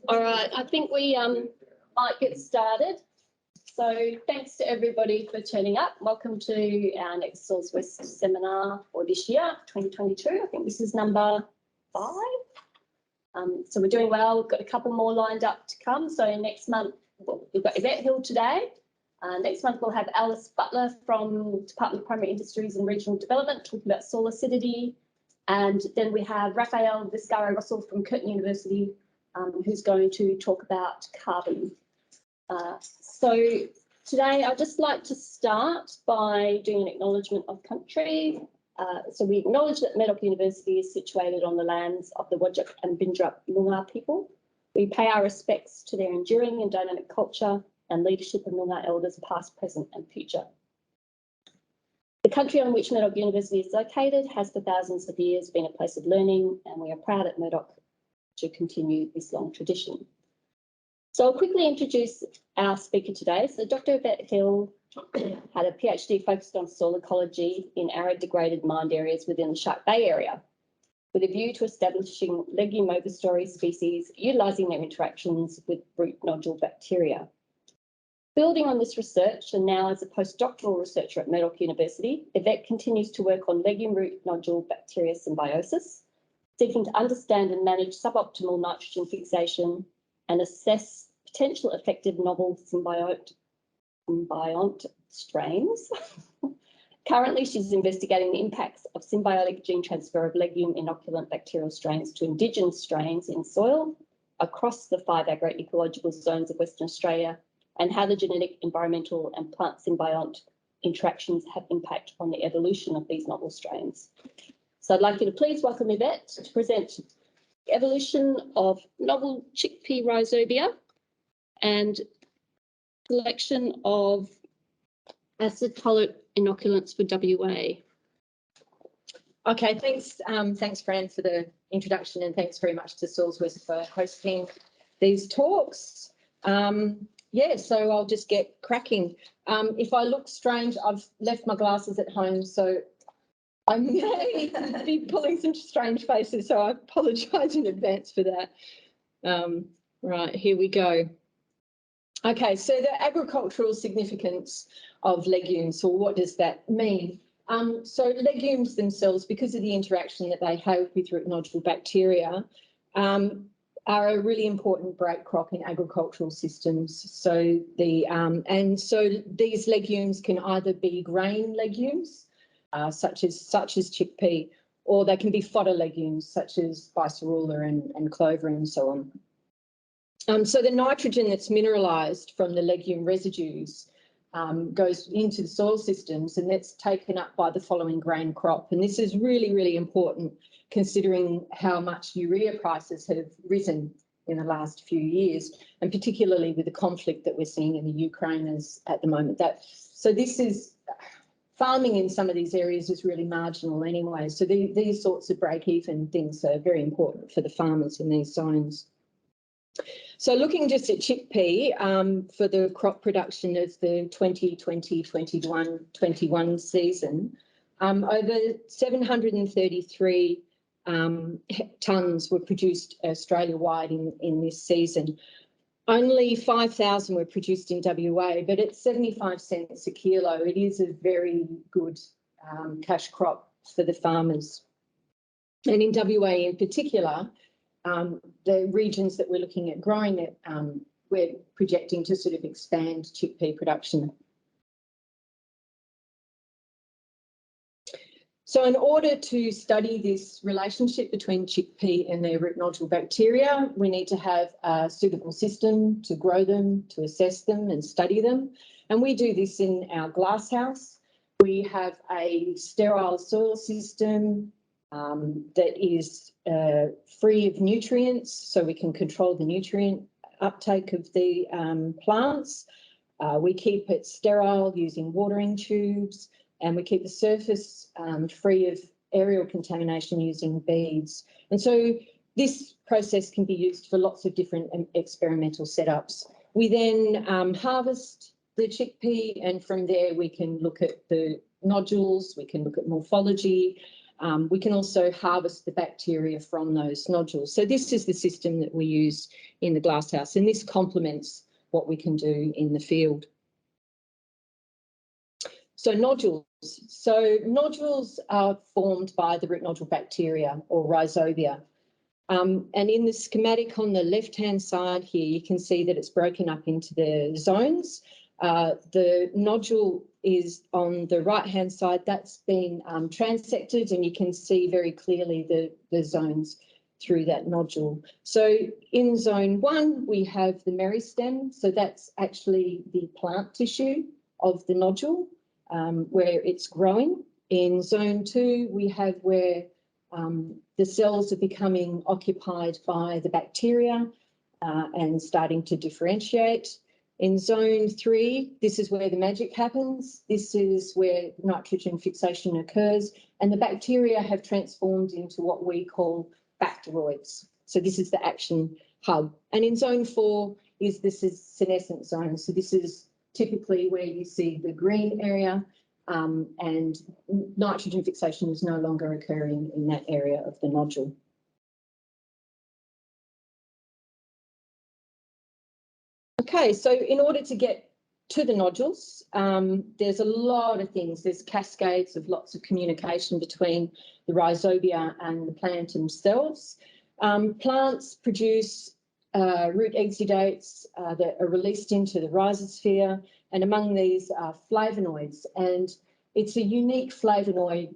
All right, I think we might get started. So thanks to everybody for turning up. Welcome to our next SoilsWest seminar for this year, 2022. I think this is number 5. So we're doing well. We've got a couple more lined up to come. So next month, we've got Yvette Hill today. Next month, we'll have Alice Butler from Department of Primary Industries and Regional Development talking about soil acidity. And then we have Raphael Viscaro-Russell from Curtin University, who's going to talk about carbon. So today, I'd just like to start by doing an acknowledgement of country. So we acknowledge that Mesorhizobium University is situated on the lands of the Whadjuk and Bindrup Noongar people. We pay our respects to their enduring and dynamic culture and leadership of Noongar elders past, present and future. The country on which Mesorhizobium University is located has for thousands of years been a place of learning, and we are proud at Murdoch to continue this long tradition. So I'll quickly introduce our speaker today. So Dr. Yvette Hill had a PhD focused on soil ecology in arid degraded mined areas within the Shark Bay area, with a view to establishing legume overstory species, utilising their interactions with root nodule bacteria. Building on this research, and now as a postdoctoral researcher at Murdoch University, Yvette continues to work on legume root nodule bacteria symbiosis, seeking to understand and manage suboptimal nitrogen fixation and assess potential effective novel symbiont strains. Currently, she's investigating the impacts of symbiotic gene transfer of legume inoculant bacterial strains to indigenous strains in soil across the 5 agro-ecological zones of Western Australia, and how the genetic, environmental and plant symbiont interactions have impact on the evolution of these novel strains. So I'd like you to please welcome Yvette to present the evolution of novel chickpea rhizobia and selection of acid-tolerant inoculants for WA. Okay, thanks Fran for the introduction, and thanks very much to SoilsWest for hosting these talks. Yeah, so I'll just get cracking. If I look strange, I've left my glasses at home, so I may be pulling some strange faces, so I apologise in advance for that. Right, here we go. Okay, so the agricultural significance of legumes, or what does that mean? So legumes themselves, because of the interaction that they have with root nodule bacteria, are a really important break crop in agricultural systems. So these legumes can either be grain legumes, such as chickpea, or they can be fodder legumes such as bicerula and clover and so on. So the nitrogen that's mineralised from the legume residues goes into the soil systems, and that's taken up by the following grain crop. And this is really, really important considering how much urea prices have risen in the last few years, and particularly with the conflict that we're seeing in the Ukraine at the moment. So this is farming in some of these areas is really marginal anyway. So these sorts of break-even things are very important for the farmers in these zones. So looking just at chickpea for the crop production of the 2020-21 season, over 733 tonnes were produced Australia-wide in this season. Only 5,000 were produced in WA, but at 75 cents a kilo, it is a very good cash crop for the farmers. And in WA in particular, the regions that we're looking at growing it, we're projecting to sort of expand chickpea production. So in order to study this relationship between chickpea and their root nodule bacteria, we need to have a suitable system to grow them, to assess them and study them. And we do this in our glasshouse. We have a sterile soil system that is free of nutrients, so we can control the nutrient uptake of the plants. We keep it sterile using watering tubes, and we keep the surface free of aerial contamination using beads. And so this process can be used for lots of different experimental setups. We then harvest the chickpea, and from there we can look at the nodules, we can look at morphology, we can also harvest the bacteria from those nodules. So this is the system that we use in the glasshouse, and this complements what we can do in the field. So nodules. So nodules are formed by the root nodule bacteria or rhizobia. And in the schematic on the left-hand side here, you can see that it's broken up into the zones. The nodule is on the right-hand side. That's been transected, and you can see very clearly the zones through that nodule. So in zone 1, we have the meristem. So that's actually the plant tissue of the nodule where it's growing. In zone 2, we have where the cells are becoming occupied by the bacteria and starting to differentiate. In zone 3, this is where the magic happens. This is where nitrogen fixation occurs, and the bacteria have transformed into what we call bacteroids. So this is the action hub. And in zone 4 is this is senescent zone. So this is typically where you see the green area, and nitrogen fixation is no longer occurring in that area of the nodule. Okay, so in order to get to the nodules, there's a lot of things. There's cascades of lots of communication between the rhizobia and the plant themselves. Plants produce root exudates that are released into the rhizosphere, and among these are flavonoids. And it's a unique flavonoid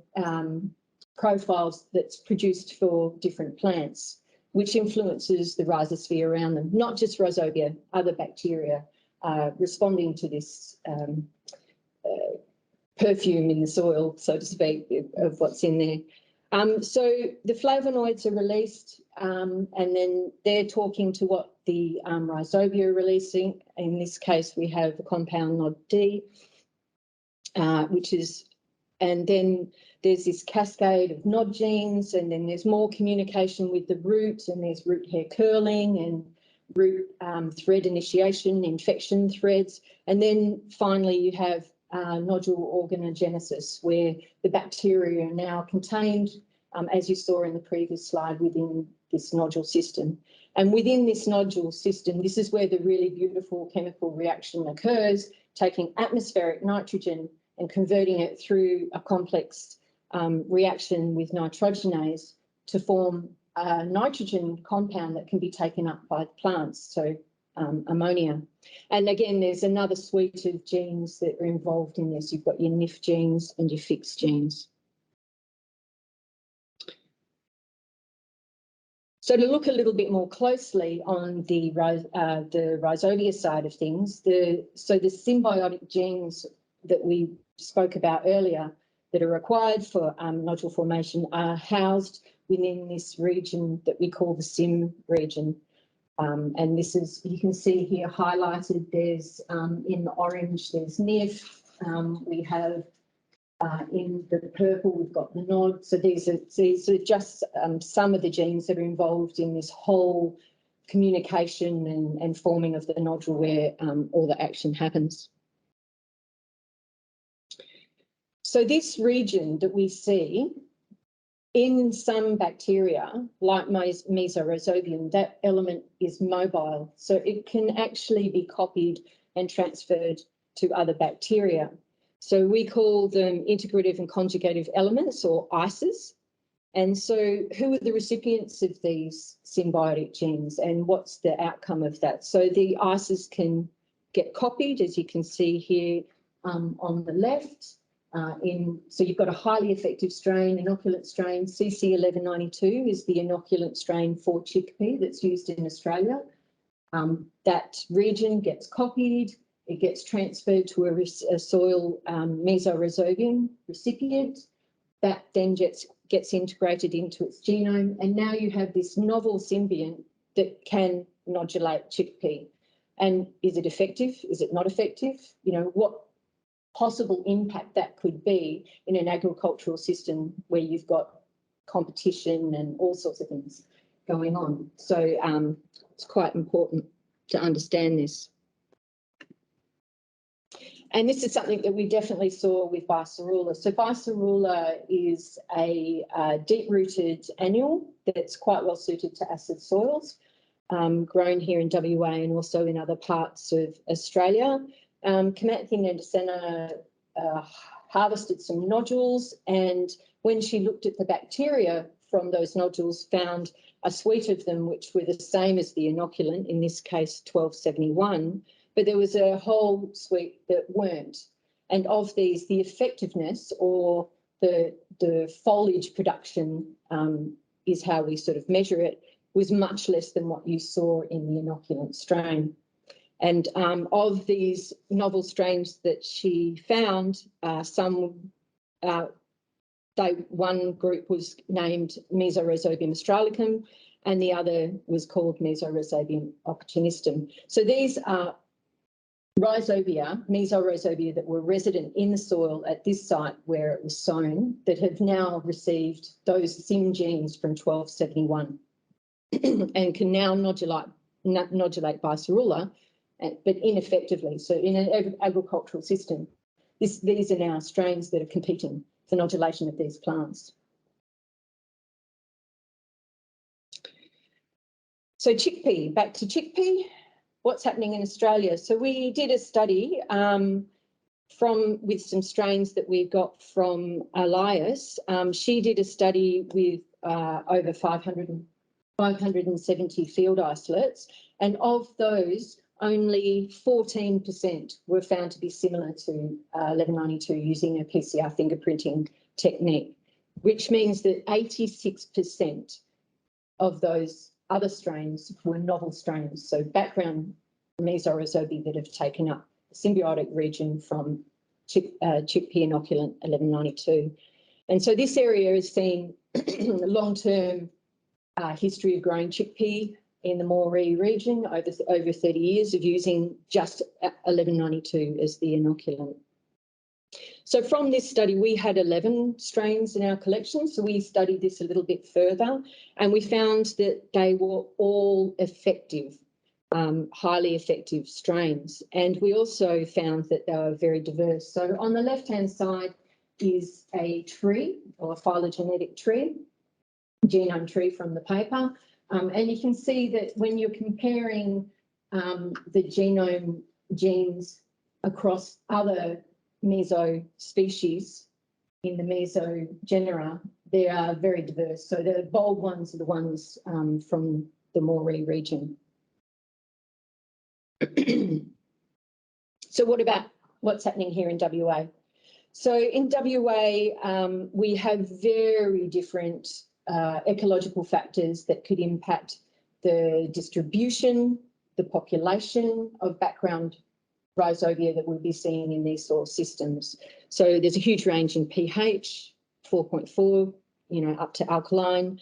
profiles that's produced for different plants, which influences the rhizosphere around them, not just rhizobia, other bacteria responding to this perfume in the soil, so to speak, of what's in there. So the flavonoids are released, and then they're talking to what the rhizobia are releasing. In this case, we have a compound NOD-D, which is, and then there's this cascade of nod genes, and then there's more communication with the roots, and there's root hair curling and root thread initiation, infection threads. And then finally you have nodule organogenesis, where the bacteria are now contained, as you saw in the previous slide, within this nodule system. And within this nodule system, this is where the really beautiful chemical reaction occurs, taking atmospheric nitrogen and converting it through a complex reaction with nitrogenase to form a nitrogen compound that can be taken up by the plants, so ammonia. And again, there's another suite of genes that are involved in this. You've got your NIF genes and your FIX genes. So to look a little bit more closely on the rhizobia side of things, so the symbiotic genes that we spoke about earlier that are required for nodule formation are housed within this region that we call the SIM region. And this is, you can see here highlighted, there's in the orange, there's NIF, we have in the purple, we've got the nod. So these are just some of the genes that are involved in this whole communication and forming of the nodule where all the action happens. So this region that we see in some bacteria, like Mesorhizobium, that element is mobile. So it can actually be copied and transferred to other bacteria. So we call them integrative and conjugative elements, or ICEs. And so who are the recipients of these symbiotic genes, and what's the outcome of that? So the ICEs can get copied, as you can see here on the left. So you've got a highly effective strain, inoculant strain. CC1192 is the inoculant strain for chickpea that's used in Australia. That region gets copied, it gets transferred to a soil Mesorhizobium recipient. That then gets integrated into its genome, and now you have this novel symbiont that can nodulate chickpea. And is it effective? Is it not effective? You know, what possible impact that could be in an agricultural system where you've got competition and all sorts of things going on. So it's quite important to understand this. And this is something that we definitely saw with Bicerula. So Bicerula is a deep-rooted annual that's quite well suited to acid soils, grown here in WA and also in other parts of Australia. Kamathy Nandasena harvested some nodules, and when she looked at the bacteria from those nodules, found a suite of them which were the same as the inoculant, in this case 1271, but there was a whole suite that weren't. And of these, the effectiveness or the foliage production is how we sort of measure it, was much less than what you saw in the inoculant strain. And of these novel strains that she found, one group was named Mesorhizobium australicum and the other was called Mesorhizobium opportunistum. So these are Mesorhizobia that were resident in the soil at this site where it was sown, that have now received those SIM genes from 1271 and can now nodulate Bicerula, but ineffectively. So in an agricultural system, these are now strains that are competing for nodulation of these plants. So chickpea, back to chickpea. What's happening in Australia? So we did a study with some strains that we got from Elias. She did a study with over 570 field isolates, and of those, only 14% were found to be similar to 1192 using a PCR fingerprinting technique, which means that 86% of those other strains were novel strains, so background Mesorhizobium that have taken up the symbiotic region from chickpea inoculant 1192. And so this area has seen a long-term history of growing chickpea in the Moree region, over 30 years of using just 1192 as the inoculant. So from this study, we had 11 strains in our collection. So we studied this a little bit further and we found that they were all effective, highly effective strains. And we also found that they were very diverse. So on the left-hand side is a tree or a phylogenetic tree, genome tree from the paper. And you can see that when you're comparing the genome genes across other meso species in the mesogenera, they are very diverse. So the bold ones are the ones from the Moree region. So what about what's happening here in WA? So in WA, we have very different ecological factors that could impact the distribution, the population of background rhizobia that we'll be seeing in these soil systems. So there's a huge range in pH, 4.4, up to alkaline,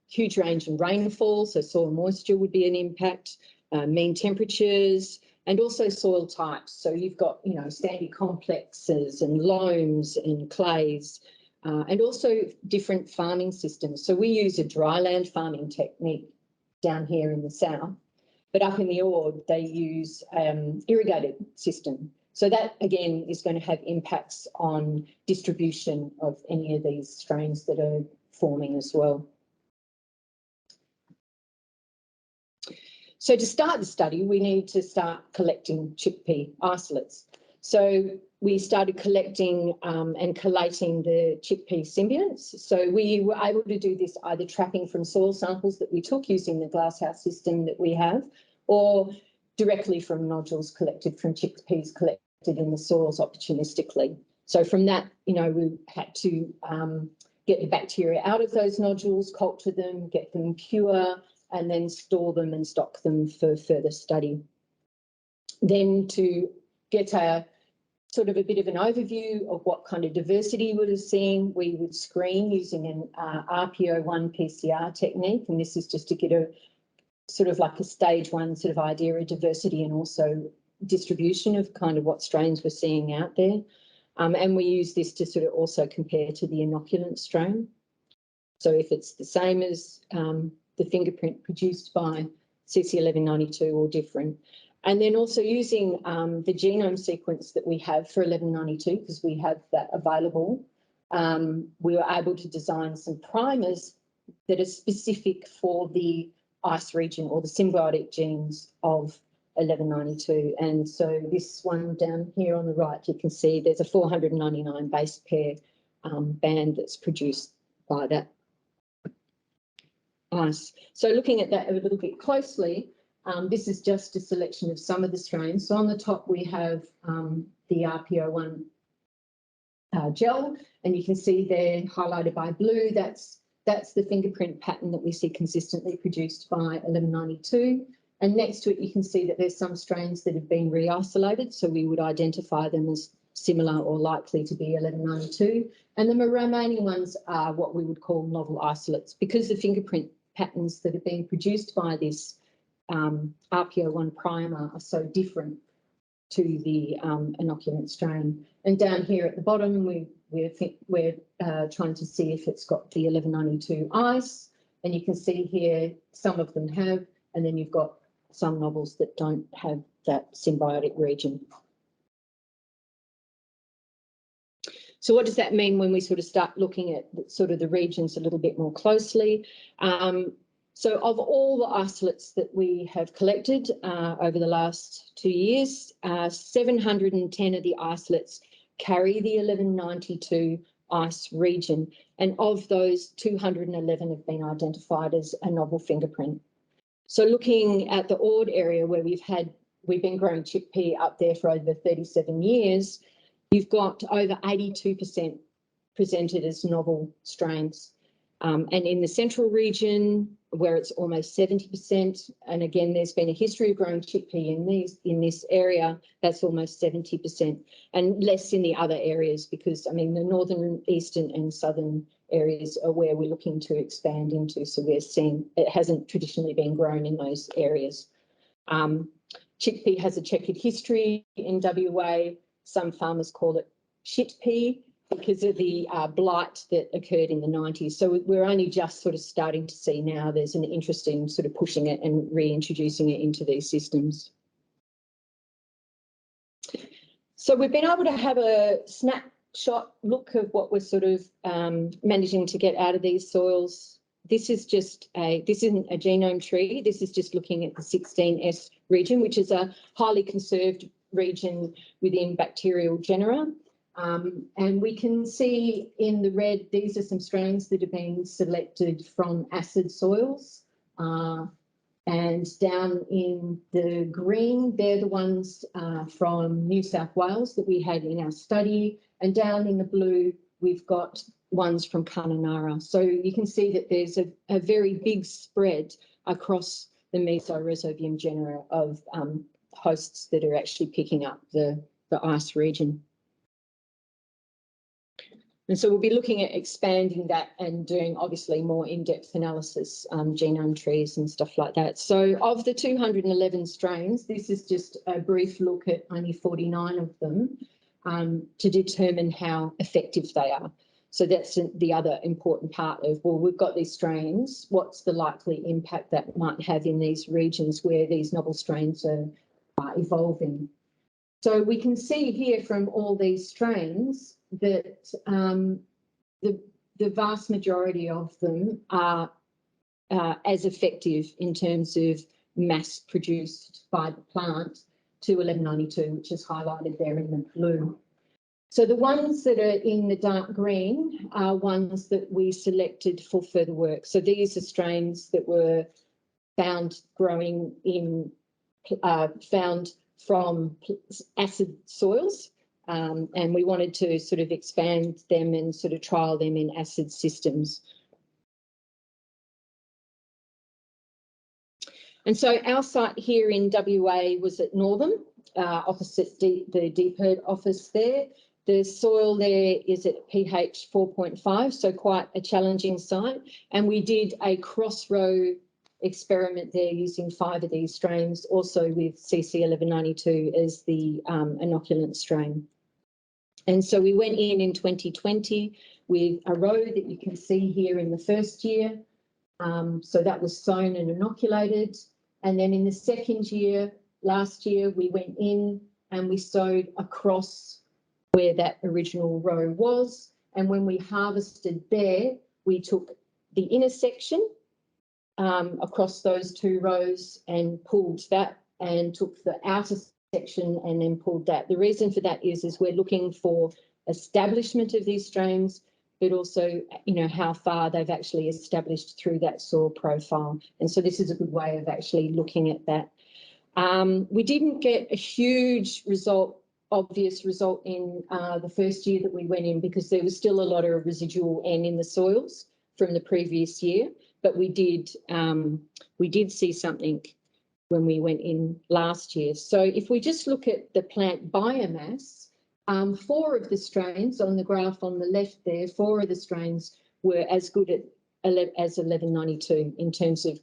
huge range in rainfall, so soil moisture would be an impact, mean temperatures, and also soil types. So you've got, sandy complexes and loams and clays, and also different farming systems. So we use a dryland farming technique down here in the south, but up in the Ord, they use irrigated system. So that, again, is going to have impacts on distribution of any of these strains that are forming as well. So to start the study, we need to start collecting chickpea isolates. So we started collecting and collating the chickpea symbionts. So we were able to do this either trapping from soil samples that we took using the glasshouse system that we have, or directly from nodules collected from chickpeas collected in the soils opportunistically. So from that, we had to get the bacteria out of those nodules, culture them, get them pure, and then store them and stock them for further study. Then to get a sort of a bit of an overview of what kind of diversity we were seeing, we would screen using an RPO1 PCR technique, and this is just to get a sort of like a stage one sort of idea of diversity and also distribution of kind of what strains we're seeing out there. And we use this to sort of also compare to the inoculant strain. So if it's the same as the fingerprint produced by CC1192 or different. And then also using the genome sequence that we have for 1192, because we have that available, we were able to design some primers that are specific for the ice region or the symbiotic genes of 1192. And so this one down here on the right, you can see there's a 499 base pair band that's produced by that ice. So looking at that a little bit closely, this is just a selection of some of the strains. So on the top we have the RPO1 gel, and you can see there highlighted by blue, that's the fingerprint pattern that we see consistently produced by 1192. And next to it, you can see that there's some strains that have been re-isolated, so we would identify them as similar or likely to be 1192. And the remaining ones are what we would call novel isolates, because the fingerprint patterns that are being produced by this RPO1 primer are so different to the inoculant strain. And down here at the bottom, we're trying to see if it's got the 1192 ice, and you can see here some of them have, and then you've got some novels that don't have that symbiotic region. So what does that mean when we sort of start looking at sort of the regions a little bit more closely? So of all the isolates that we have collected over the last 2 years, 710 of the isolates carry the 1192 ice region, and of those, 211 have been identified as a novel fingerprint. So looking at the Ord area where we've been growing chickpea up there for over 37 years, you've got over 82% presented as novel strains. And in the central region, where it's almost 70%, and again, there's been a history of growing chickpea in this area, that's almost 70%, and less in the other areas because, I mean, the northern, eastern and southern areas are where we're looking to expand into, so we're seeing it hasn't traditionally been grown in those areas. Chickpea has a checkered history in WA. Some farmers call it shitpea because of the blight that occurred in the 90s. So we're only just sort of starting to see now there's an interest in sort of pushing it and reintroducing it into these systems. So we've been able to have a snapshot look of what we're sort of managing to get out of these soils. This isn't a genome tree. This is just looking at the 16S region, which is a highly conserved region within bacterial genera. And we can see in the red, these are some strains that have been selected from acid soils. And down in the green, they're the ones from New South Wales that we had in our study. And down in the blue, we've got ones from Kununurra. So you can see that there's a very big spread across the Mesorhizobium genera of hosts that are actually picking up the ice region. And so we'll be looking at expanding that and doing obviously more in-depth analysis, genome trees and stuff like that. So of the 211 strains, this is just a brief look at only 49 of them to determine how effective they are. So that's the other important part of, well, we've got these strains, what's the likely impact that might have in these regions where these novel strains are evolving. So we can see here from all these strains that the vast majority of them are as effective in terms of mass produced by the plant to 1192, which is highlighted there in the blue. So the ones that are in the dark green are ones that we selected for further work. So these are strains that were found growing in, found from acid soils, and we wanted to sort of expand them and sort of trial them in acid systems. And so our site here in WA was at Northam, opposite the Deep Herd office there. The soil there is at pH 4.5, so quite a challenging site. And we did a cross-row experiment there using 5 of these strains, also with CC 1192 as the inoculant strain. And so we went in 2020 with a row that you can see here in the first year. So that was sown and inoculated. And then in the second year, last year we went in and we sowed across where that original row was. And when we harvested there, we took the inner section across those 2 rows and pulled that, and took the outer section and then pulled that. The reason for that is we're looking for establishment of these strains, but also, how far they've actually established through that soil profile. And so this is a good way of actually looking at that. We didn't get a huge obvious result in the first year that we went in, because there was still a lot of residual N in the soils from the previous year, but we did see something when we went in last year. So if we just look at the plant biomass, 4 of the strains on the graph on the left there, 4 of the strains were as good as 1192 in terms of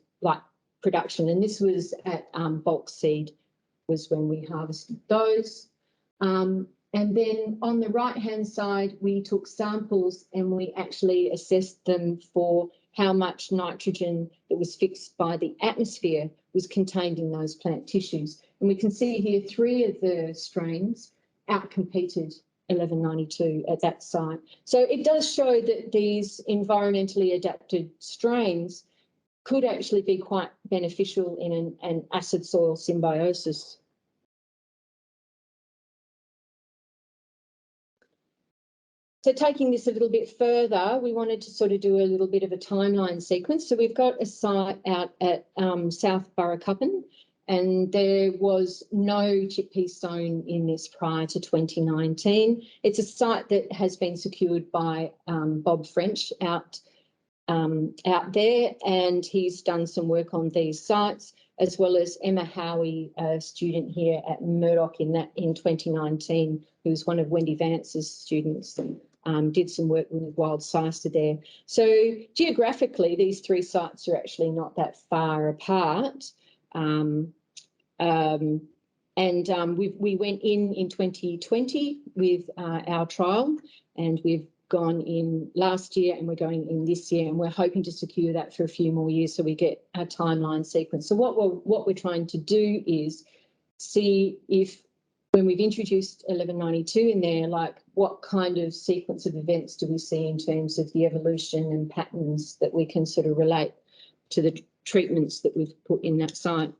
production, and this was at bulk seed was when we harvested those. And then on the right-hand side, we took samples and we actually assessed them for how much nitrogen that was fixed by the atmosphere was contained in those plant tissues. And we can see here 3 of the strains outcompeted 1192 at that site. So it does show that these environmentally adapted strains could actually be quite beneficial in an acid soil symbiosis. So taking this a little bit further, we wanted to sort of do a little bit of a timeline sequence. So we've got a site out at South Burracuppin, and there was no chickpea sown in this prior to 2019. It's a site that has been secured by Bob French out there, and he's done some work on these sites, as well as Emma Howie, a student here at Murdoch in 2019, who was one of Wendy Vance's students, and did some work with wild Sister there. So geographically, these 3 sites are actually not that far apart. We went in 2020 with our trial, and we've gone in last year and we're going in this year, and we're hoping to secure that for a few more years so we get a timeline sequence. So what we're trying to do is see if, when we've introduced 1192 in there, what kind of sequence of events do we see in terms of the evolution and patterns that we can sort of relate to the treatments that we've put in that site.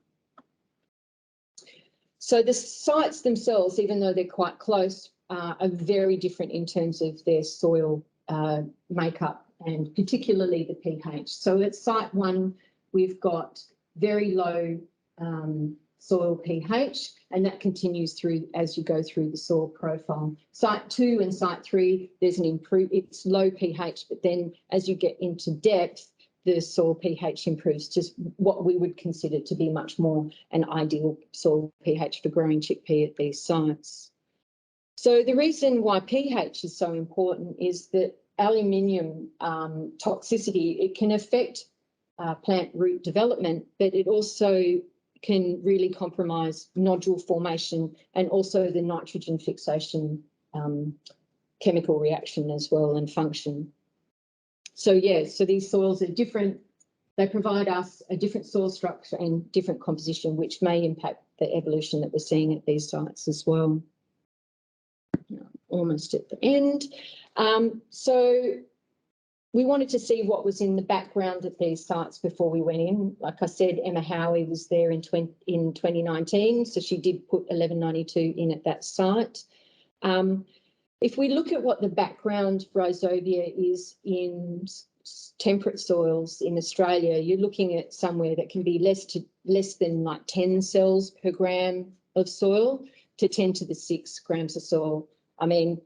So the sites themselves, even though they're quite close, are very different in terms of their soil makeup, and particularly the pH. So at site 1, we've got very low soil pH, and that continues through as you go through the soil profile. Site 2 and site 3, there's an it's low pH, but then as you get into depth, the soil pH improves to what we would consider to be much more an ideal soil pH for growing chickpea at these sites. So the reason why pH is so important is that aluminium toxicity, it can affect plant root development, but it also can really compromise nodule formation and also the nitrogen fixation chemical reaction as well, and function. So so these soils are different. They provide us a different soil structure and different composition, which may impact the evolution that we're seeing at these sites as well. Almost at the end. So we wanted to see what was in the background at these sites before we went in. Like I said, Emma Howie was there in 2019, so she did put 1192 in at that site. If we look at what the background rhizobia is in temperate soils in Australia, you're looking at somewhere that can be less than 10 cells per gram of soil to 10 to the 6 grams of soil. I mean,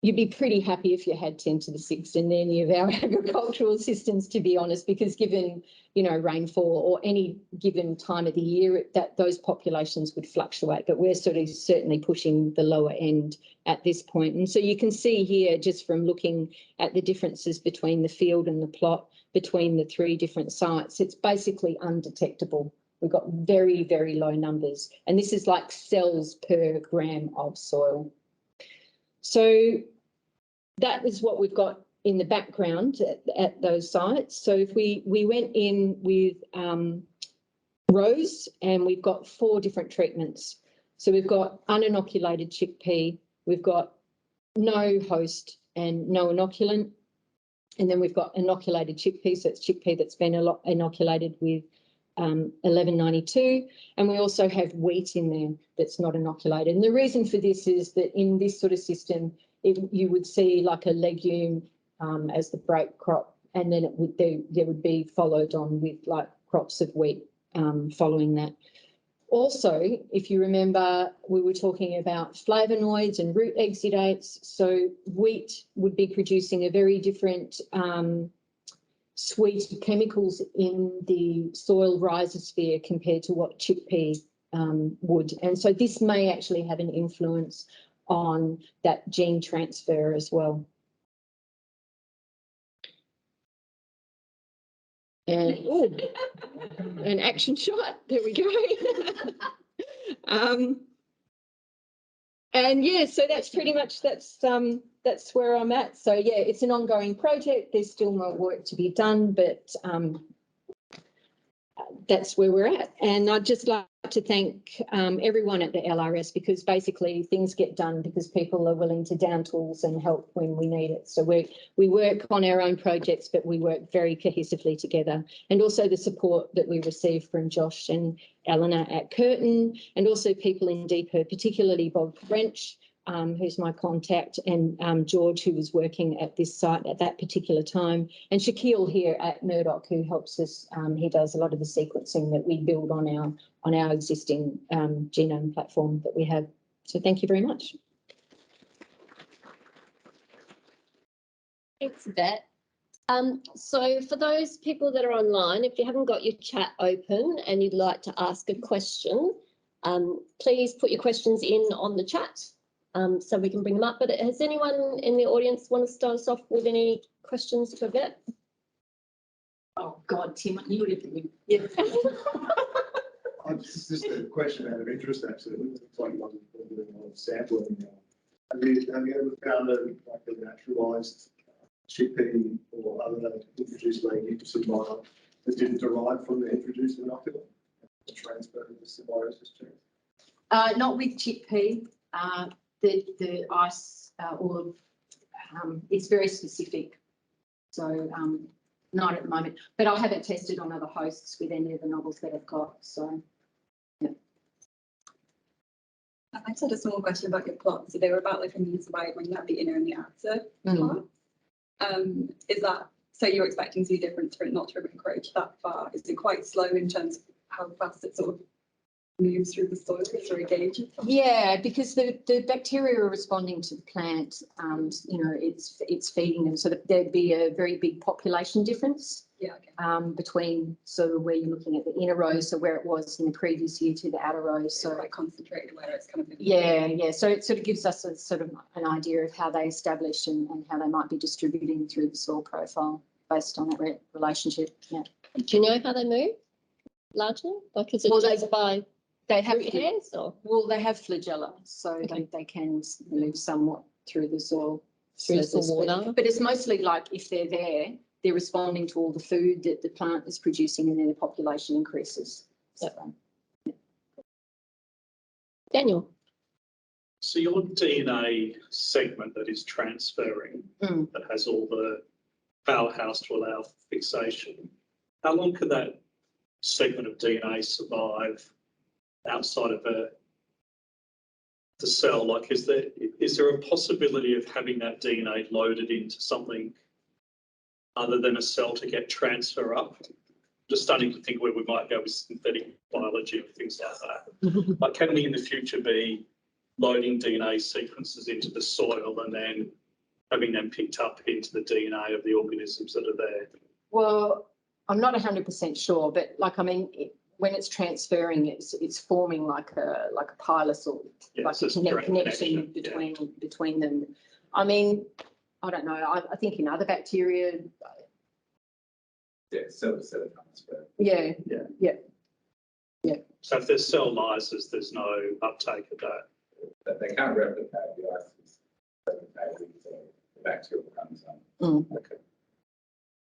you'd be pretty happy if you had 10 to the 6 in any of our agricultural systems, to be honest, because given, rainfall or any given time of the year, that those populations would fluctuate. But we're certainly pushing the lower end at this point. And so you can see here, just from looking at the differences between the field and the plot, between the 3 different sites, it's basically undetectable. We've got very, very low numbers. And this is like cells per gram of soil. So that is what we've got in the background at those sites. So if we went in with rows, and we've got 4 different treatments. So we've got uninoculated chickpea, we've got no host and no inoculant, and then we've got inoculated chickpea, so it's chickpea that's been inoculated with 1192, and we also have wheat in there that's not inoculated. And the reason for this is that in this sort of system, you would see like a legume as the break crop, and then there would be followed on with like crops of wheat following that. Also, if you remember, we were talking about flavonoids and root exudates. So wheat would be producing a very different suite of chemicals in the soil rhizosphere compared to what chickpea would. And so this may actually have an influence on that gene transfer as well. And oh, an action shot. There we go. And yeah, so that's pretty much that's where I'm at. So yeah, it's an ongoing project. There's still more work to be done, but that's where we're at. And I'd just like to thank everyone at the LRS, because basically things get done because people are willing to down tools and help when we need it. So we work on our own projects, but we work very cohesively together. And also the support that we receive from Josh and Eleanor at Curtin, and also people in Deeper, particularly Bob French, who's my contact, and George, who was working at this site at that particular time, and Shaquille here at Murdoch, who helps us. He does a lot of the sequencing that we build on our existing genome platform that we have. So thank you very much. Thanks, Yvette. So for those people that are online, if you haven't got your chat open and you'd like to ask a question, please put your questions in on the chat so we can bring them up. But has anyone in the audience want to start us off with any questions to Yvette? Oh God, Tim, you would have been. Yeah. It's just a question out of interest, actually. It looks like you're doing a lot of sampling now. Have you ever found like a naturalised chickpea or other introduced legume symbiotic that didn't derive from the introduced inoculant and transfer to the symbiosis chain? Not with chickpea. The ice it's very specific. So not at the moment, but I haven't tested on other hosts with any of the novels that I've got. So yeah. I just had a small question about your plot. So they were about like a metre wide when you had the inner and the outer part. Is that, so you're expecting to see a difference for it not to encroach that far? Is it quite slow in terms of how fast it sort of moves through the soil? Is there a gauge? Yeah, because the bacteria are responding to the plant. You know, it's feeding them, so that there'd be a very big population difference. Yeah. Okay. Between sort of where you're looking at the inner rows, so where it was in the previous year, to the outer rows. So quite concentrated where it's kind of. Yeah. So it sort of gives us a sort of an idea of how they establish and how they might be distributing through the soil profile based on that relationship. Yeah. Do you know how they move largely? Like, is it just by they have root hairs or? Well, they have flagella, so they can move somewhat through the soil. Through the water. But it's mostly like if they're there, they're responding to all the food that the plant is producing, and then the population increases. Yep. So, yeah. Daniel. So your DNA segment that is transferring, that has all the powerhouse to allow fixation, how long can that segment of DNA survive outside of the cell? Like, is there a possibility of having that DNA loaded into something other than a cell to get transfer up? Just starting to think where we might go with synthetic biology and things like that. Like, can we in the future be loading DNA sequences into the soil and then having them picked up into the DNA of the organisms that are there? Well, I'm not 100% sure, but like, I mean, when it's transferring, it's forming like a pilus, or like a connection between them. I mean, I don't know. I think in other bacteria. Yeah, cell transfer. Yeah. So if there's cell lysis, there's no uptake of that. But they can't replicate the isis. The bacterial comes on. Okay.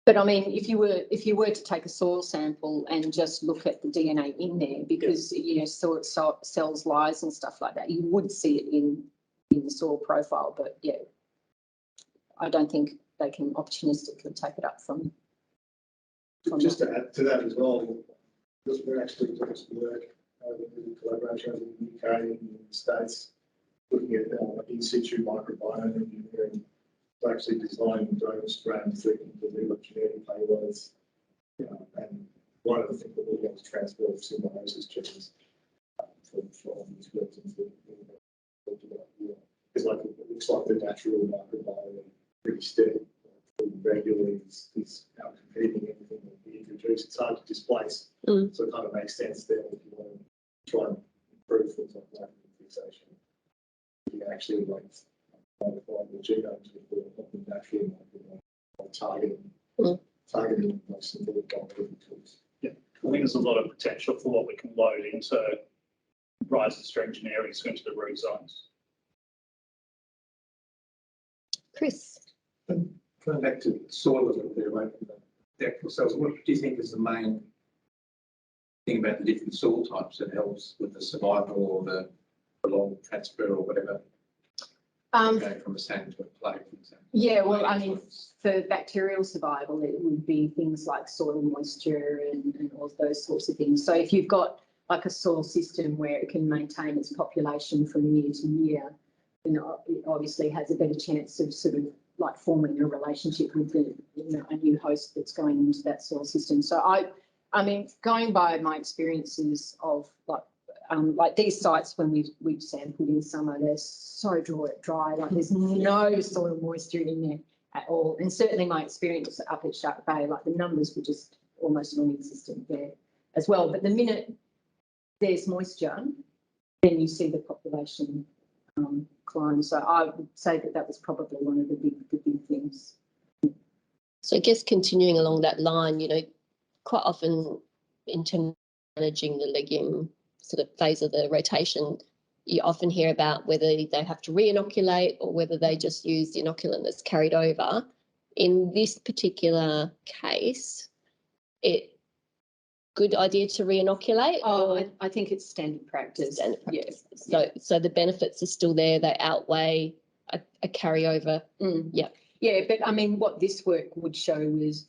But I mean, if you were to take a soil sample and just look at the DNA in there, because you know cells lies and stuff like that, you would see it in the soil profile. But yeah, I don't think they can opportunistically take it up from Just to add to that as well, because we're actually doing some work with collaboration in the UK and in the States, looking at in situ microbiome engineering to actually design drone strands that can deliver genetic payloads. And one of the things that we're going to transfer of Symbiosis genes from these versions that we talked about here. It's like it looks like the natural microbiome pretty steady. Regularly is out competing anything that we introduce. It's hard to displace. So it kind of makes sense there if you want to try and improve things like that fixation. You can actually like modify the genomes of the natural microbiome by targeting most of the tools. Yeah, I think there's a lot of potential for what we can load into rhizostr engineering, so into the root zones. Chris. Going back to soil a little bit away from the actual cells, what do you think is the main thing about the different soil types that helps with the survival or the long transfer or whatever? Going from a sand to a clay, for example. Yeah, well, I mean, for bacterial survival, it would be things like soil moisture and all those sorts of things. So if you've got like a soil system where it can maintain its population from year to year, you know, it obviously has a better chance of sort of like forming a relationship with the, you know, a new host that's going into that soil system. So I mean, going by my experiences of like these sites when we've sampled in summer, they're so dry, like there's no soil moisture in there at all. And certainly my experience up at Shark Bay, like the numbers were just almost non-existent there as well. But the minute there's moisture, then you see the population climb. So I would say that was probably one of the big things. So I guess continuing along that line, you know, quite often in terms of managing the legume sort of phase of the rotation, you often hear about whether they have to re-inoculate or whether they just use the inoculant that's carried over. In this particular case, good idea to re-inoculate? Oh, I think it's standard practice. Standard practice. Yeah. So the benefits are still there. They outweigh a carryover. Yeah. Yeah, but I mean, what this work would show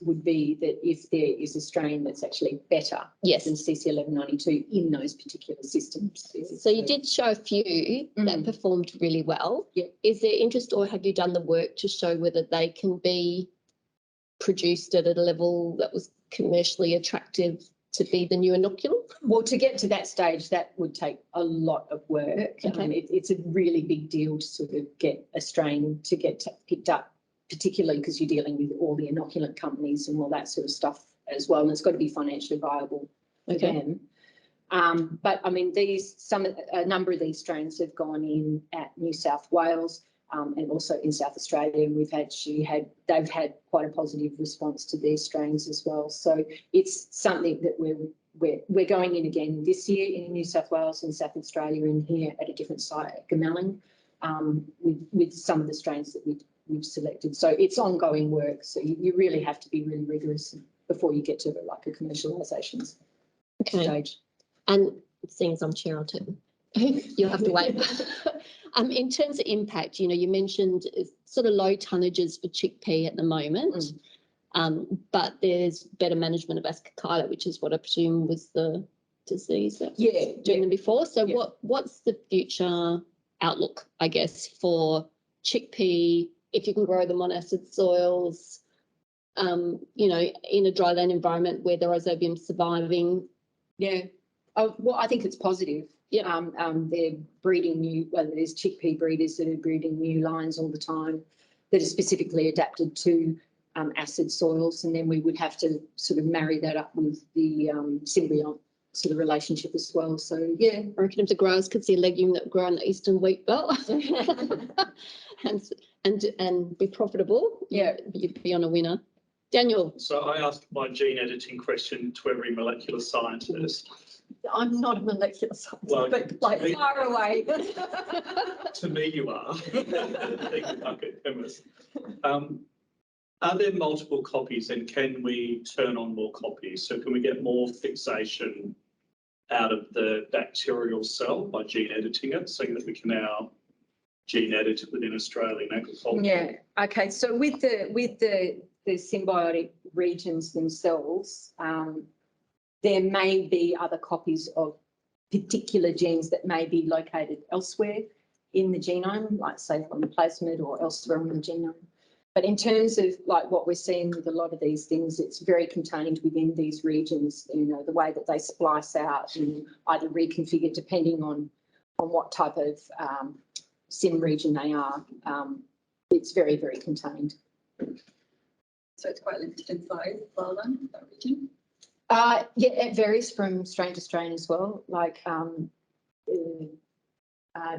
would be that if there is a strain that's actually better than CC1192 in those particular systems. So you did show a few that performed really well. Yeah. Is there interest, or have you done the work to show whether they can be produced at a level that was commercially attractive to be the new inoculant? Well, to get to that stage, that would take a lot of work. Okay. It's a really big deal to sort of get a strain to get picked up, particularly because you're dealing with all the inoculant companies and all that sort of stuff as well, and it's got to be financially viable for them. But I mean, a number of these strains have gone in at New South Wales and also in South Australia, and they've had quite a positive response to these strains as well. So it's something that we're going in again this year in New South Wales and South Australia, and here at a different site at Gamelling with some of the strains that we've selected. So it's ongoing work. So you really have to be really rigorous before you get to like a commercialisation stage. And seeing as I'm chair, I'll take them. You'll have to wait. In terms of impact, you know, you mentioned sort of low tonnages for chickpea at the moment, but there's better management of Ascochyta, which is what I presume was the disease that was doing them before. So what's the future outlook, I guess, for chickpea, if you can grow them on acid soils, you know, in a dryland environment where the rhizobium's surviving? Yeah. Oh, well, I think it's positive. Yeah. They're breeding there's chickpea breeders that are breeding new lines all the time that are specifically adapted to acid soils, and then we would have to sort of marry that up with the symbiotic sort of relationship as well. So yeah, I reckon if the growers could see a legume that grow on the eastern wheat belt and be profitable, you'd be on a winner. Daniel. So I asked my gene editing question to every molecular scientist. I'm not a molecular scientist, but like far away. To me, you are. Being a bucket chemist. Are there multiple copies and can we turn on more copies? So can we get more fixation out of the bacterial cell by gene editing it so that we can now gene edit it within Australian agriculture? Yeah, okay, so with the symbiotic regions themselves, there may be other copies of particular genes that may be located elsewhere in the genome, like say on the plasmid or elsewhere in the genome. But in terms of like what we're seeing with a lot of these things, it's very contained within these regions, you know, the way that they splice out and either reconfigure depending on what type of sim region they are. It's very, very contained. So it's quite limited in size as well then, that region? Yeah, it varies from strain to strain as well. Like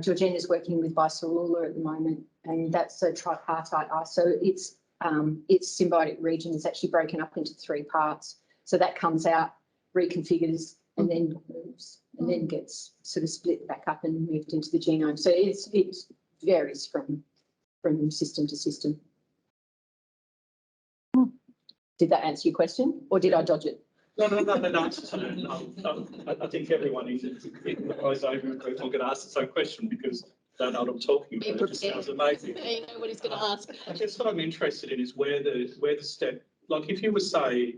Georgina's working with Bicerula at the moment, and that's a tripartite ice. So its symbiotic region is actually broken up into 3 parts. So that comes out, reconfigures, and then moves, and then gets sort of split back up and moved into the genome. So it varies from system to system. Did that answer your question, or did I dodge it? No. I think everyone goes over and can ask the same question because they don't know what I'm talking about. It just sounds amazing. You know what he's going to ask. I guess what I'm interested in is where the step, like if you were say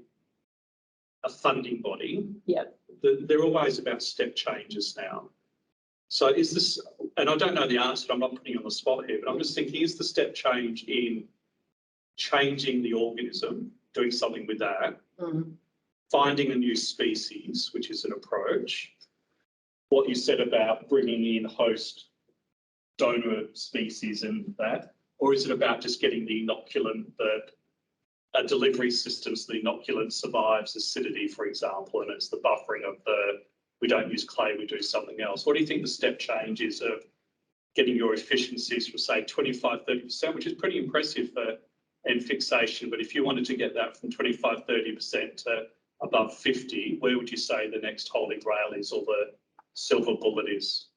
a funding body, Yeah, they're always about step changes now. So is this, and I don't know the answer, I'm not putting you on the spot here, but I'm just thinking, is the step change in changing the organism, doing something with that, finding a new species, which is an approach, what you said about bringing in host donor species and that, or is it about just getting the inoculant, a delivery system so the inoculant survives acidity, for example, and it's the buffering of we don't use clay, we do something else. What do you think the step change is of getting your efficiencies from say 25, 30%, which is pretty impressive for end fixation, but if you wanted to get that from 25, 30% to above 50, where would you say the next holy grail is, or the silver bullet is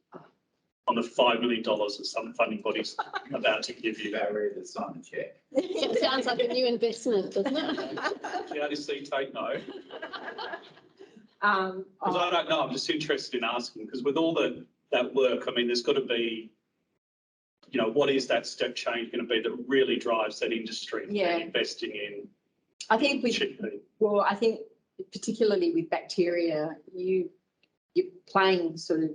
on the $5 million that some funding body's about to give you? Barrier to sign a check. It sounds like a new investment, doesn't it? GRDC take no. Because I don't know, I'm just interested in asking, because with all that work, I mean, there's got to be, you know, what is that step change going to be that really drives that industry? Yeah. Investing in. I think I think particularly with bacteria, you're playing sort of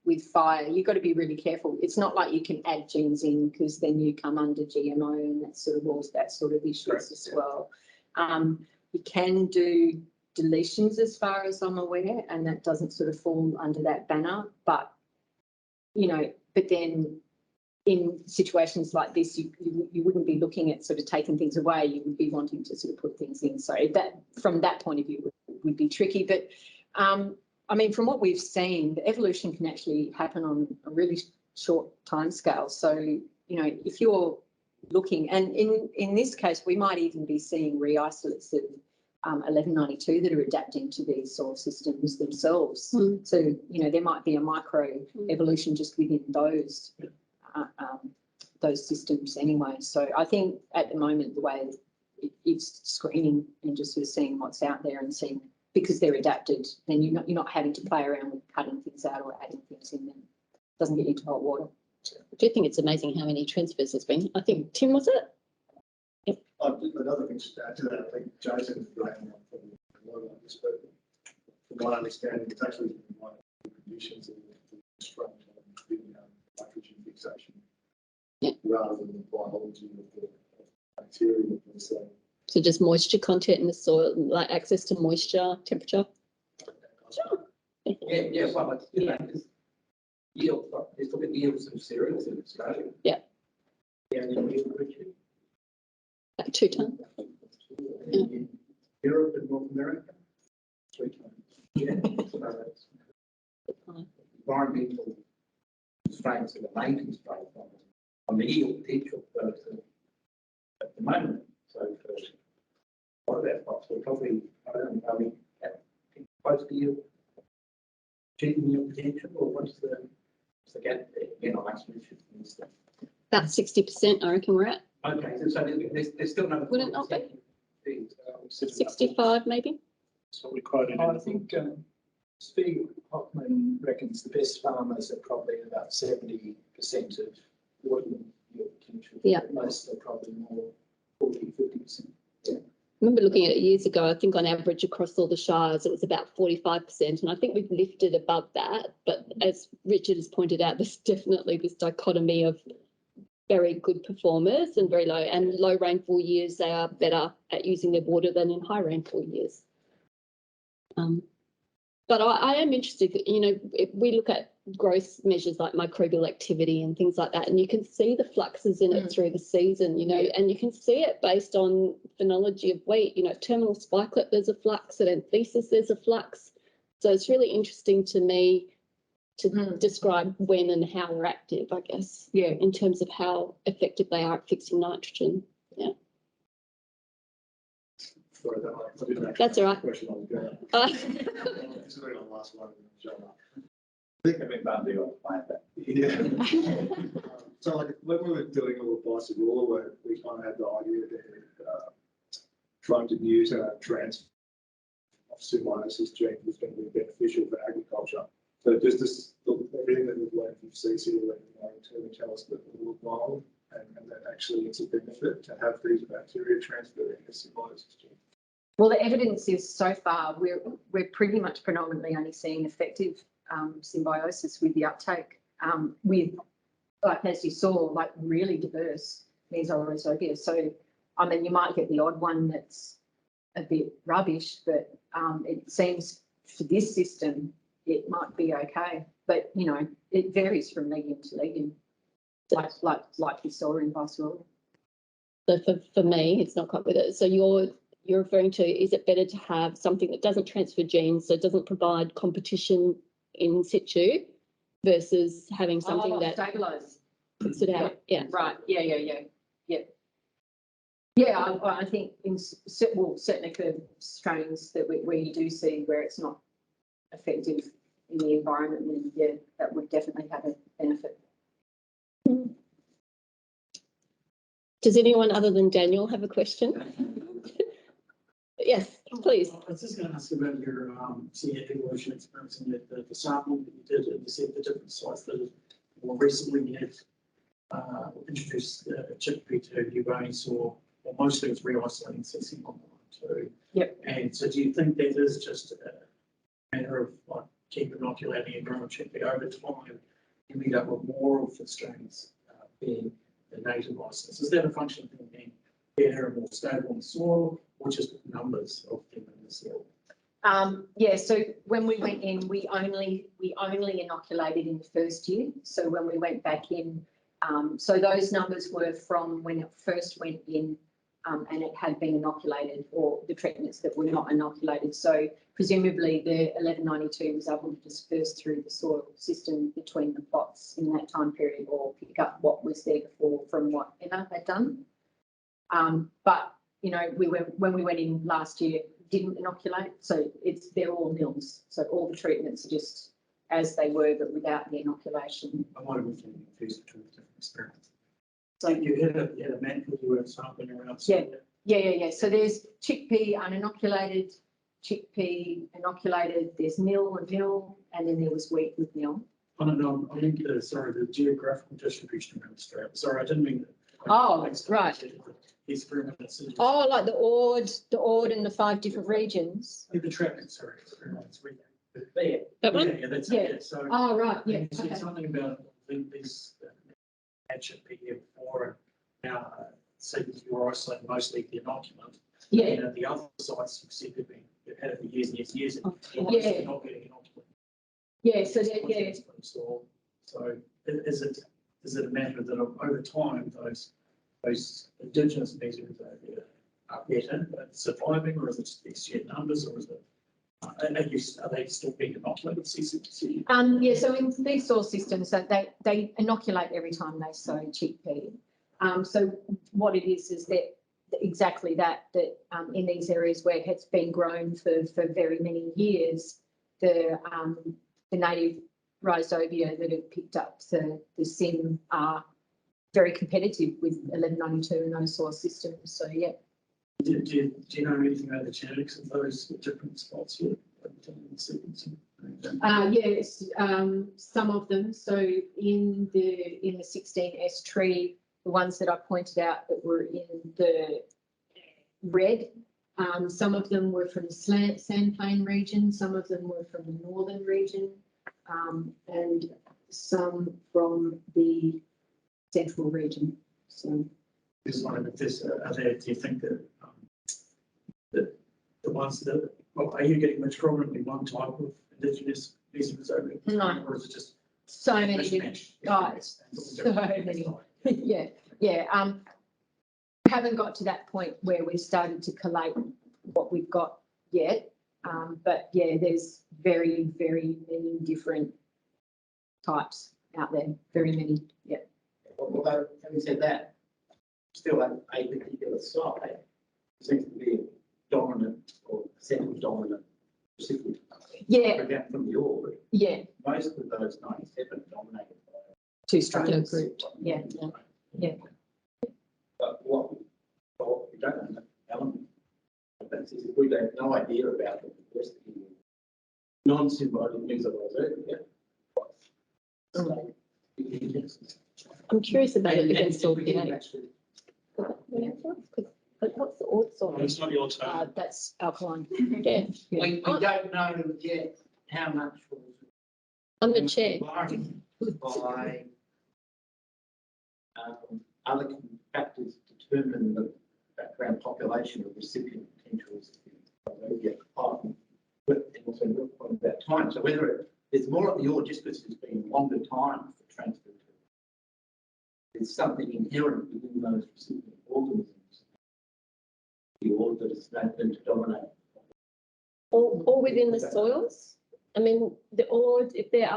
with fire. You've got to be really careful. It's not like you can add genes in because then you come under GMO and that sort of issues as well. You can do deletions as far as I'm aware, and that doesn't sort of fall under that banner. But you know, but then in situations like this, you wouldn't be looking at sort of taking things away. You would be wanting to sort of put things in. So that, from that point of view, would be tricky. But I mean, from what we've seen, the evolution can actually happen on a really short time scale. So, you know, if you're looking, and in this case, we might even be seeing re-isolates of 1192 that are adapting to these soil systems themselves. So, you know, there might be a micro evolution just within those systems anyway. So I think at the moment, the way it's screening and just sort of seeing what's out there and seeing, because they're adapted, then you're not having to play around with cutting things out or adding things in them. It doesn't get you to hot water. I do think it's amazing how many transfers there's been. I think, Tim, was it? Yep. Another thing to add to that, I think Jason is blaming for a lot of this, but from my understanding, it's actually one of the conditions of the strong nitrogen fixation, rather than the biology of the bacteria. So just moisture content in the soil, like access to moisture, temperature? Well, yield, let's look at yields of cereals in Australia. Yeah. Like 2 tonnes. In Europe and North America, 3 times. Environmental constraints are the main constraint on the yield potential at the moment. So what about crops? We're probably, I don't know, close to yield, achieving yield potential, or what's the gap there? Again, I'm asking you. About 60%, I reckon we're at. Okay, so there's still another. Would it not be? 65 maybe? So we quoted. I think Steve Hockman reckons the best farmers are probably about 70% of woodland yield potential. Yeah. Most are probably more 40, 50%. I remember looking at it years ago. I think on average across all the shires it was about 45%, and I think we've lifted above that. But as Richard has pointed out, there's definitely this dichotomy of very good performers and very low, and low rainfall years they are better at using their water than in high rainfall years. But I am interested, you know, if we look at growth measures like microbial activity and things like that, and you can see the fluxes in it through the season, you know, and you can see it based on phenology of wheat, you know, terminal spikelet, there's a flux, and anthesis, there's a flux. So it's really interesting to me to describe when and how we're active, I guess, in terms of how effective they are at fixing nitrogen. Yeah. Sorry, I didn't actually That's all right. ask the question I was going to. Uh, This is the last one. I think I've been bound to plant that. Yeah. So like when we were doing all the bicycle work, we kind of had the idea that trying to use a transfer of symbiosis gene was going to be beneficial for agriculture. So just this, everything that we've learned from ciceri to tell us that it will work well, and that actually it's a benefit to have these bacteria transferring the symbiosis gene. Well, the evidence is so far we're pretty much predominantly only seeing effective symbiosis with the uptake with, like as you saw, like really diverse Mesorhizobium. So I mean, you might get the odd one that's a bit rubbish, but it seems for this system it might be okay. But you know, it varies from legume to legume, like we saw in Barcelona. So for me, it's not quite with it. So you're referring to, is it better to have something that doesn't transfer genes, so it doesn't provide competition in situ, versus having something that stabilise, puts it out? Yeah. Right. Yeah. I think in certainly for strains that we do see where it's not effective in the environment, then yeah, that would definitely have a benefit. Does anyone other than Daniel have a question? Yes, please. I was just going to ask about your evolution experiments and the sampling that you did, and you said the different sites that have more recently had introduced Chickpea to UA, or mostly it's re-isolating CC 1.2. Yep. And so do you think that is just a matter of like keep inoculating and growing Chickpea over time, you end up with more of the strains being the native license? Is that a function of them being better and more stable in the soil, or just numbers of them in the soil? Yeah, so when we went in, we only inoculated in the first year. So when we went back in, so those numbers were from when it first went in, and it had been inoculated, or the treatments that were not inoculated. So presumably the 1192 was able to disperse through the soil system between the plots in that time period, or pick up what was there before from what Emma had done. But you know, when we went in last year, didn't inoculate, so they're all nils. So all the treatments are just as they were, but without the inoculation. I might have been confused between the different experiments. So you had a map that you were sampling around. Yeah. So there's chickpea uninoculated, chickpea inoculated. There's nil and nil, and then there was wheat with nil. I don't know. I mean, the geographical distribution around Australia. Sorry, I didn't mean that. Oh, right. Experiments. Oh, like the Ord and the 5 different regions. The tracking, sorry. Experiments. That one? Yeah, that's Yeah. it. So, Oh, right. Yeah. you said Okay. something about these Chickpea before, and now so you're isolating mostly the inoculant. Yeah. And at the other sites, you've said you've had it for years and years and years. And Yeah. you're not getting inoculant. Yeah. So yeah. So is it a matter that over time those indigenous measures are better at surviving, or is it these sheer numbers, or is it are they still being inoculated? Yeah, so in these soil systems, so they inoculate every time they sow chickpea. So what it is that exactly that in these areas where it's been grown for very many years, the native rhizobia that have picked up the SIM are very competitive with 1192 and those soil systems. So yeah. Do you know anything about the genetics of those different spots yet? Sequencing? Yes, some of them. So in the 16S tree, the ones that I pointed out that were in the red, some of them were from the sandplain region, some of them were from the northern region, and some from the central region. So Just wondering if there's, do you think that the ones that, well, are you getting much predominantly one type of indigenous Mesorhizobium? No. Or is it just so many mishmash? guys, so many. Yeah. Haven't got to that point where we've started to collate what we've got yet. But yeah, there's very, very many different types out there. Very many. Yeah. Although, having said that, still have a particular side seems to be a dominant or semi-dominant recipient. Yeah. Again, from the ore, but Yeah. most of those 97 dominated by Two strains. Yeah. But what we don't know, element, that's if we have no idea about the rest of the non-symbiotic Mesorhizobium. I'm curious about it against soil we didn't pH. actually- What's the odd soil? It's not your turn. That's alkaline. Yeah, We don't know yet how much was I'm the chair. environment by other factors determine the background population of recipient potentials. But also look at that time. So whether there's more of the ore just because it's been longer time for transfer to, there's something inherent within those recipient organisms. The ore that is known to dominate. Or within the soils. I mean, the ore, if they're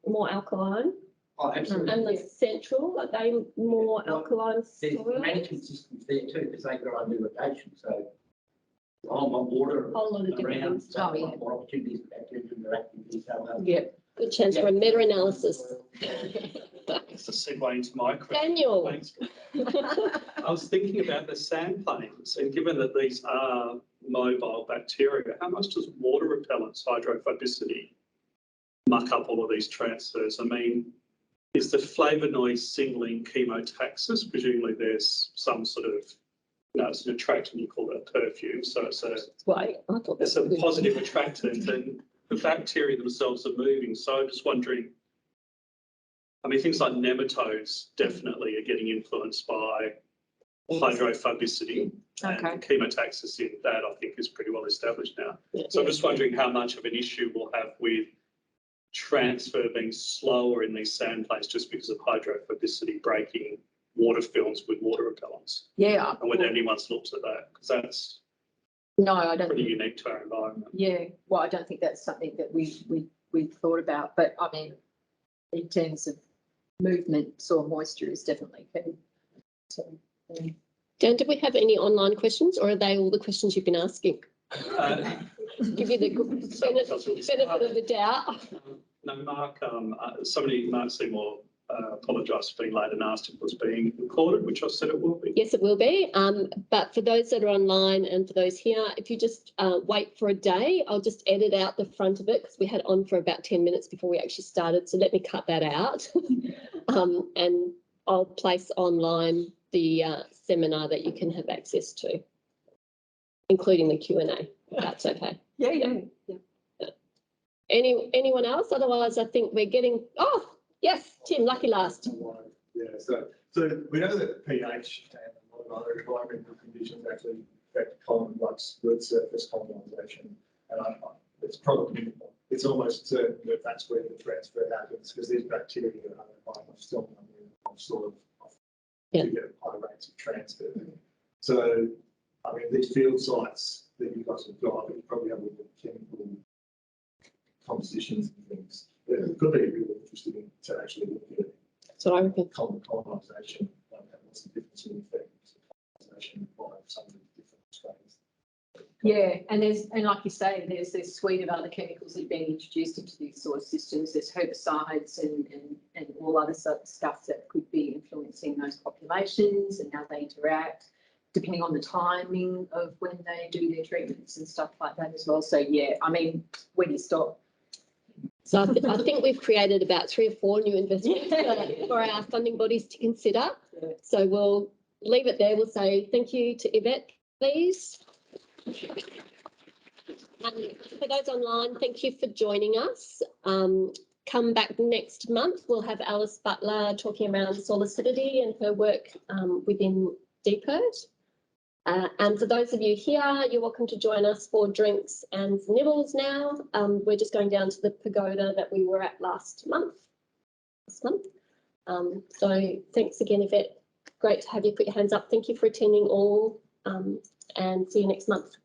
more alkaline, Oh, absolutely. and the central, are they more Well, alkaline There's soils? management systems there too, because they grow under irrigation, so a whole lot of water Whole lot of different around, things. so Oh, yeah. more opportunities for bacteria to interact with each other. Yeah. Good chance for a meta-analysis. That's a segue into my question. Daniel. Thanks. I was thinking about the sand plains, and given that these are mobile bacteria, how much does water repellents, hydrophobicity, muck up all of these transfers? I mean, is the flavonoid signaling chemotaxis? Presumably there's some sort of, it's an attractant, you call that perfume, so it's Why? I thought a positive attractant, and the bacteria themselves are moving. So I'm just wondering, I mean, things like nematodes definitely are getting influenced by hydrophobicity. Okay. And chemotaxis in that, I think, is pretty well established now. So I'm just wondering how much of an issue we'll have with transfer being slower in these sand plains just because of hydrophobicity breaking water films with water repellents. Yeah. And whether anyone's looked at that, because that's No, I don't. pretty unique to our environment. Yeah. Well, I don't think that's something that we've thought about, but I mean, in terms of movement, soil moisture is definitely key. So, yeah. Dan, do we have any online questions, or are they all the questions you've been asking? Give you the benefit of the doubt. No, Mark, Mark Seymour apologised for being late and asked if it was being recorded, which I said it will be. Yes, it will be. But for those that are online and for those here, if you just wait for a day, I'll just edit out the front of it because we had on for about 10 minutes before we actually started. So let me cut that out. And I'll place online the seminar that you can have access to, including the Q&A. That's okay. Yeah. Anyone else? Otherwise, I think we're getting. Oh, yes, Tim, lucky last. Yeah, so we know that pH and a lot of other environmental conditions actually affect column like root surface colonization, and it's almost certain that that's where the transfer happens because these bacteria are quite much strong of sort of to get high rates of transfer. So, I mean, these field sites that you guys have got, you probably have all the chemical compositions and things. It could be really interesting to actually look at So I reckon. colonisation, like what's the difference in effect of colonisation by some of the different strains. Yeah, and like you say, there's this suite of other chemicals that have been introduced into these soil systems. There's herbicides and all other sort of stuff that could be influencing those populations and how they interact, depending on the timing of when they do their treatments and stuff like that as well. So yeah, I mean, where do you stop? So I think we've created about 3 or 4 new investments for our funding bodies to consider. Yeah. So we'll leave it there. We'll say thank you to Yvette, please. For those online, thank you for joining us. Come back next month. We'll have Alice Butler talking around soil acidity and her work within DPERT. And for those of you here, you're welcome to join us for drinks and nibbles now. We're just going down to the pagoda that we were at last month. So thanks again, Yvette. Great to have you put your hands up. Thank you for attending all, and see you next month.